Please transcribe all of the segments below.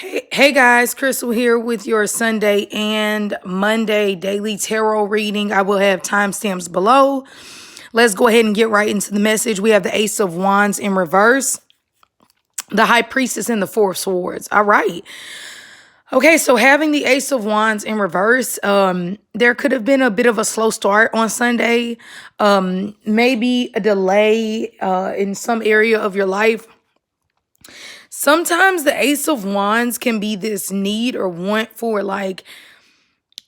Hey guys, Crystal here with your Sunday and Monday daily tarot reading. I will have timestamps below. Let's go ahead and get right into the message. We have the Ace of Wands in reverse, the High Priestess, and the Four of Swords. All right. Okay, so having the Ace of Wands in reverse, there could have been a bit of a slow start on Sunday, maybe a delay in some area of your life. Sometimes the Ace of Wands can be this need or want for like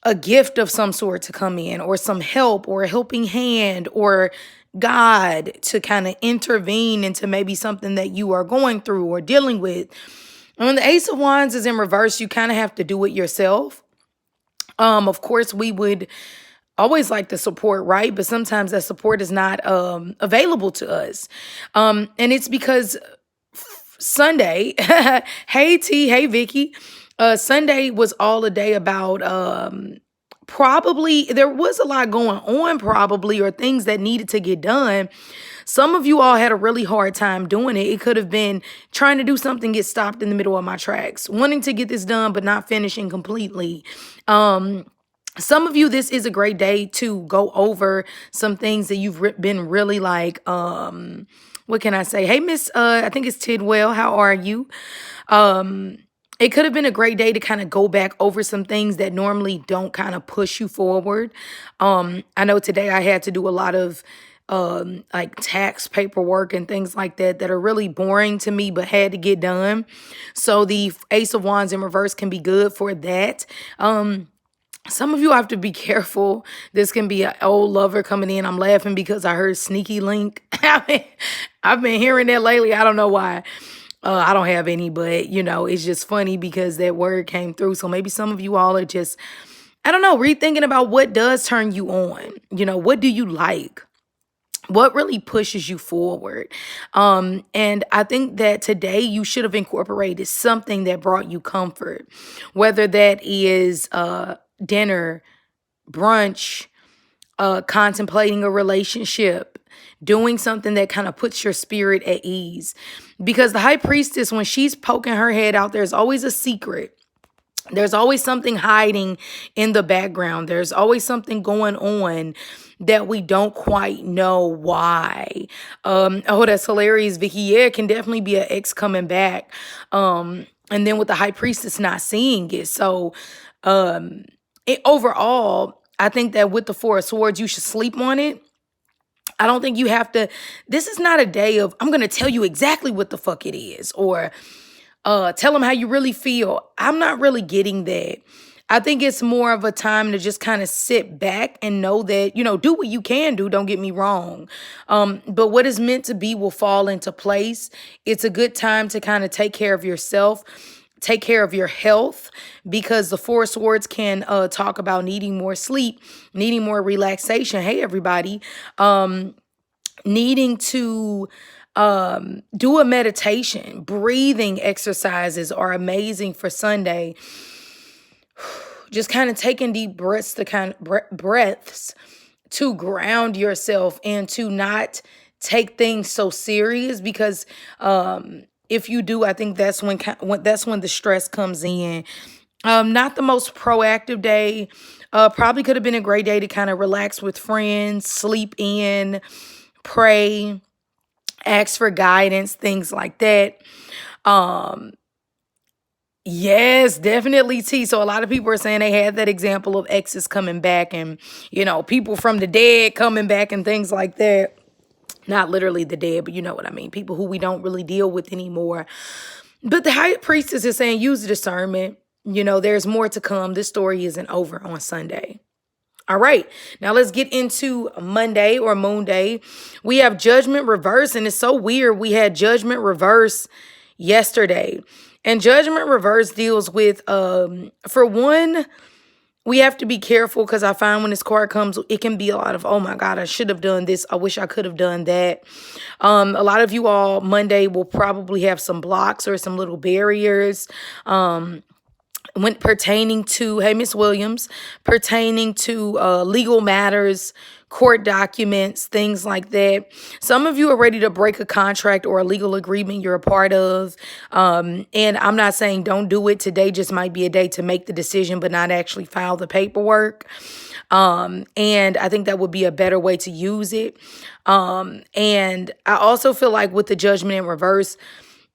a gift of some sort to come in, or some help, or a helping hand, or God to kind of intervene into maybe something that you are going through or dealing with. And when the Ace of Wands is in reverse, you kind of have to do it yourself. Of course, we would always like the support, right? But sometimes that support is not available to us. And it's because Sunday, hey T, hey Vicky. Sunday was all a day about probably there was a lot going on, probably, or things that needed to get done. Some of you all had a really hard time doing it. It could have been trying to do something, get stopped in the middle of my tracks, wanting to get this done, but not finishing completely. Some of you, this is a great day to go over some things that you've been really like, what can I say? Hey, Miss, I think it's Tidwell. How are you? It could have been a great day to kind of go back over some things that normally don't kind of push you forward. I know today I had to do a lot of like tax paperwork and things like that that are really boring to me, but had to get done. So the Ace of Wands in reverse can be good for that. Some of you have to be careful. This can be an old lover coming in. I'm laughing because I heard sneaky link. I've been hearing that lately. I don't know why. I don't have any, but it's just funny because that word came through. So maybe some of you all are just, I don't know, rethinking about what does turn you on. What do you like? What really pushes you forward? And I think that today you should have incorporated something that brought you comfort, whether that is dinner, brunch, contemplating a relationship, doing something that kind of puts your spirit at ease. Because the High Priestess, when she's poking her head out, there's always a secret. There's always something hiding in the background. There's always something going on that we don't quite know why. Oh, that's hilarious, Vicky. Yeah, it can definitely be an ex coming back. And then with the High Priestess not seeing it. So overall, I think that with the Four of Swords, you should sleep on it. I don't think you have to. This is not a day of, I'm going to tell you exactly what the fuck it is, or tell them how you really feel. I'm not really getting that. I think it's more of a time to just kind of sit back and know that, do what you can do. Don't get me wrong. But what is meant to be will fall into place. It's a good time to kind of take care of yourself, take care of your health, because the Four of Swords can talk about needing more sleep, needing more relaxation. Hey, everybody. Needing to do a meditation. Breathing exercises are amazing for Sunday. Just kind of taking deep breaths to ground yourself and to not take things so serious, because if you do, I think that's when the stress comes in. Not the most proactive day. Probably could have been a great day to kind of relax with friends, sleep in, pray, ask for guidance, things like that. Yes, definitely T. So a lot of people are saying they had that example of exes coming back, and people from the dead coming back and things like that. Not literally the dead, but you know what I mean. People who we don't really deal with anymore. But the High Priestess is saying use discernment. There's more to come. This story isn't over on Sunday. All right, now let's get into Monday or Moon Day. We have Judgment reverse, and it's so weird. We had Judgment reverse yesterday, and Judgment reverse deals with, for one, we have to be careful, because I find when this card comes, it can be a lot of, oh my God, I should have done this. I wish I could have done that. A lot of you all Monday will probably have some blocks or some little barriers. When pertaining to, hey, Miss Williams, pertaining to legal matters, court documents, things like that. Some of you are ready to break a contract or a legal agreement you're a part of. And I'm not saying don't do it. Today just might be a day to make the decision, but not actually file the paperwork. And I think that would be a better way to use it. And I also feel like with the judgment in reverse,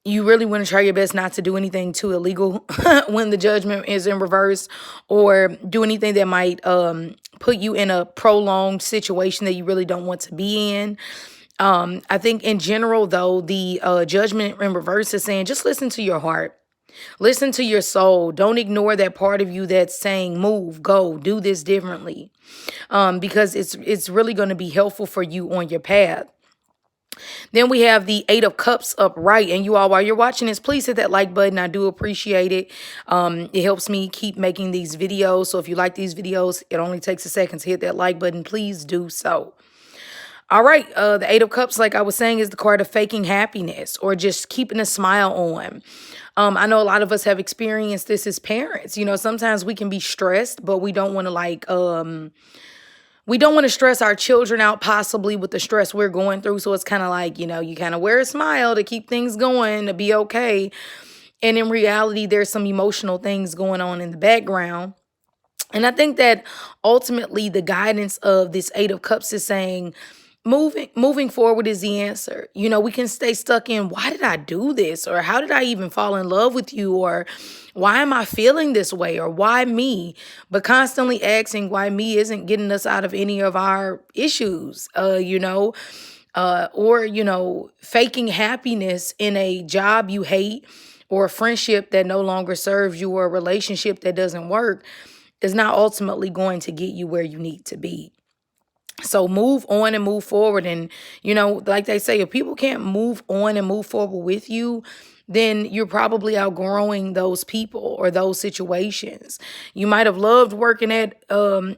you really want to try your best not to do anything too illegal when the judgment is in reverse, or do anything that might put you in a prolonged situation that you really don't want to be in. I think in general, though, the judgment in reverse is saying just listen to your heart. Listen to your soul. Don't ignore that part of you that's saying, move, go, do this differently. Because it's really going to be helpful for you on your path. Then we have the Eight of Cups upright. And you all, while you're watching this, please hit that like button. I do appreciate it. It helps me keep making these videos. So if you like these videos, it only takes a second to hit that like button. Please do so. All right, the Eight of Cups, like I was saying, is the card of faking happiness or just keeping a smile on. I know a lot of us have experienced this as parents. You know, sometimes we can be stressed, but we don't want to we don't want to stress our children out possibly with the stress we're going through. So it's kind of like, you know, you kind of wear a smile to keep things going, to be okay. And in reality, there's some emotional things going on in the background. And I think that ultimately the guidance of this Eight of Cups is saying, moving forward is the answer. You know, we can stay stuck in, why did I do this? Or how did I even fall in love with you? Or why am I feeling this way? Or why me? But constantly asking why me isn't getting us out of any of our issues, or, faking happiness in a job you hate, or a friendship that no longer serves you, or a relationship that doesn't work is not ultimately going to get you where you need to be. So move on and move forward. And, you know, like they say, if people can't move on and move forward with you, then you're probably outgrowing those people or those situations. You might have loved working at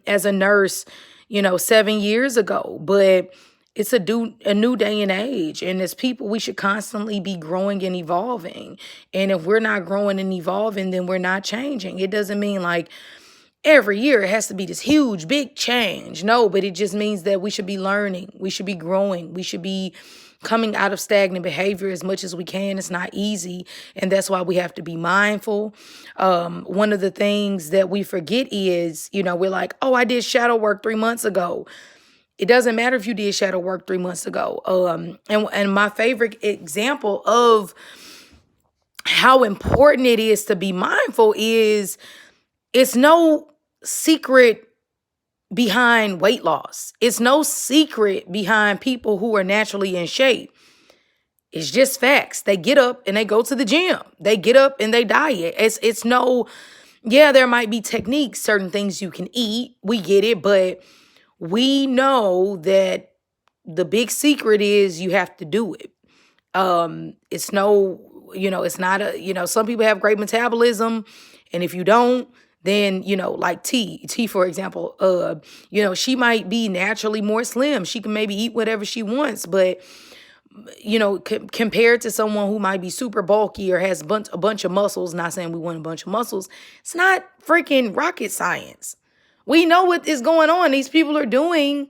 as a nurse, 7 years ago, but it's a new day and age. And as people, we should constantly be growing and evolving. And if we're not growing and evolving, then we're not changing. It doesn't mean like every year it has to be this huge, big change. No, but it just means that we should be learning. We should be growing. We should be coming out of stagnant behavior as much as we can. It's not easy. And that's why we have to be mindful. One of the things that we forget is, we're like, oh, I did shadow work 3 months ago. It doesn't matter if you did shadow work 3 months ago. And my favorite example of how important it is to be mindful is, it's no secret behind weight loss. It's no secret behind people who are naturally in shape. It's just facts. They get up and they go to the gym. They get up and they diet. It's no, yeah, there might be techniques, certain things you can eat. We get it, but we know that the big secret is you have to do it. It's no, it's not some people have great metabolism, and if you don't, then, like T, for example, she might be naturally more slim. She can maybe eat whatever she wants, but, compared to someone who might be super bulky or has a bunch of muscles, not saying we want a bunch of muscles, it's not freaking rocket science. We know what is going on. These people are doing,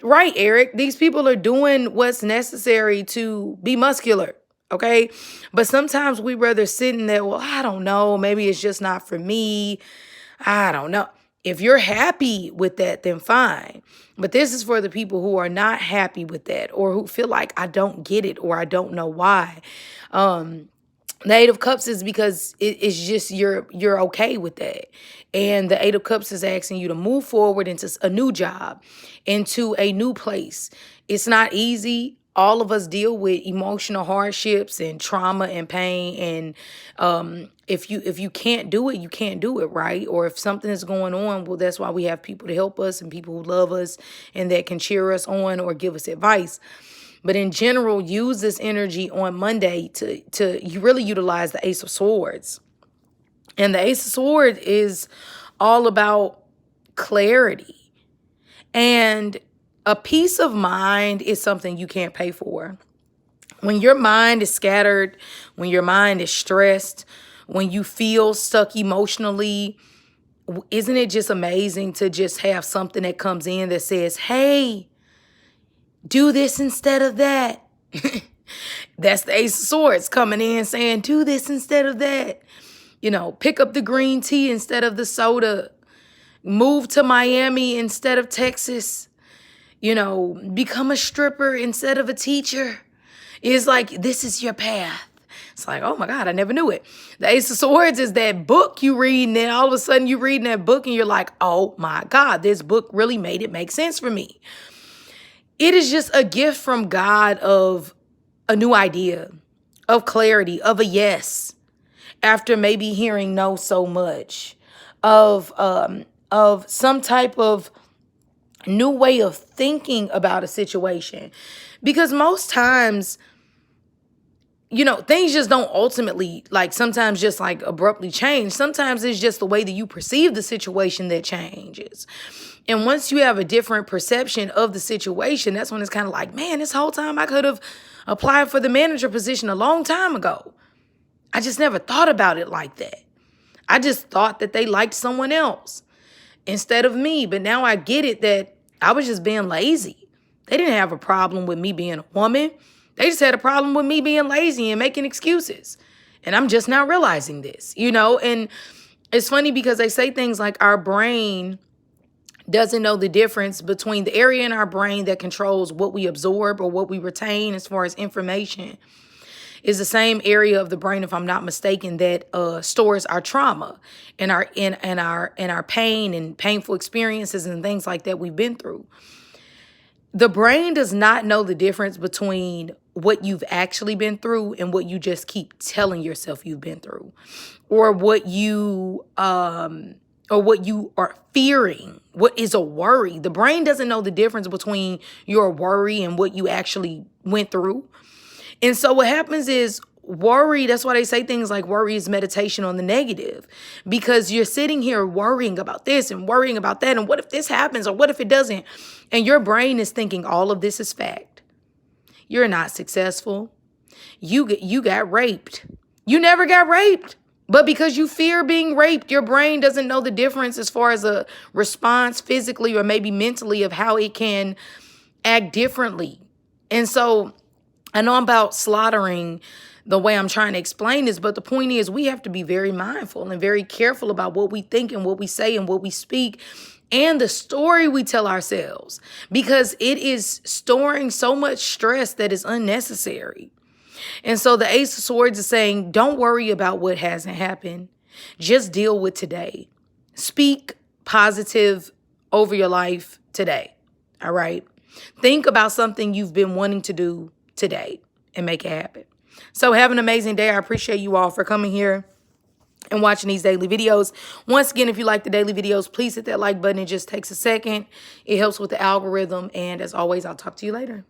right, Eric? These people are doing what's necessary to be muscular. Okay. But sometimes we rather sitting there, well, I don't know. Maybe it's just not for me. I don't know. If you're happy with that, then fine. But this is for the people who are not happy with that, or who feel like I don't get it, or I don't know why. The Eight of Cups is because it's just you're okay with that. And the Eight of Cups is asking you to move forward into a new job, into a new place. It's not easy. All of us deal with emotional hardships and trauma and pain. And if you can't do it, you can't do it, right? Or if something is going on, well, that's why we have people to help us and people who love us and that can cheer us on or give us advice. But in general, use this energy on Monday to you really utilize the Ace of Swords. And the Ace of Swords is all about clarity. And a peace of mind is something you can't pay for. When your mind is scattered, when your mind is stressed, when you feel stuck emotionally, Isn't it just amazing to just have something that comes in that says, hey, do this instead of that? That's the Ace of Swords coming in saying, do this instead of that. You know, pick up the green tea instead of the soda. Move to Miami instead of Texas. You know, become a stripper instead of a teacher. It's like, this is your path. It's like, oh my God, I never knew it. The Ace of Swords is that book you read, and then all of a sudden you reading that book and you're like, oh my God, this book really made it make sense for me. It is just a gift from God of a new idea, of clarity, of a yes, after maybe hearing no so much, of some type of new way of thinking about a situation. Because most times, you know, things just don't ultimately, like, sometimes just like abruptly change. Sometimes it's just the way that you perceive the situation that changes. And once you have a different perception of the situation, that's when it's kind of like, man, this whole time I could have applied for the manager position a long time ago. I just never thought about it like that. I just thought that they liked someone else instead of me. But now I get it that I was just being lazy. They didn't have a problem with me being a woman. They just had a problem with me being lazy and making excuses. And I'm just now realizing this, you know? And it's funny because they say things like our brain doesn't know the difference between the area in our brain that controls what we absorb or what we retain as far as information is the same area of the brain, if I'm not mistaken, that stores our trauma and our pain and painful experiences and things like that we've been through. The brain does not know the difference between what you've actually been through and what you just keep telling yourself you've been through, or what you are fearing. What is a worry? The brain doesn't know the difference between your worry and what you actually went through. And so what happens is worry, that's why they say things like worry is meditation on the negative, because you're sitting here worrying about this and worrying about that. And what if this happens, or what if it doesn't? And your brain is thinking all of this is fact. You're not successful. You got raped. You never got raped. But because you fear being raped, your brain doesn't know the difference as far as a response physically or maybe mentally of how it can act differently. And so I know I'm about slaughtering the way I'm trying to explain this, but the point is we have to be very mindful and very careful about what we think and what we say and what we speak and the story we tell ourselves, because it is storing so much stress that is unnecessary. And so the Ace of Swords is saying, don't worry about what hasn't happened. Just deal with today. Speak positive over your life today. All right. Think about something you've been wanting to do today and make it happen. So have an amazing day. I appreciate you all for coming here and watching these daily videos. Once again, if you like the daily videos, please hit that like button. It just takes a second. It helps with the algorithm. And as always, I'll talk to you later.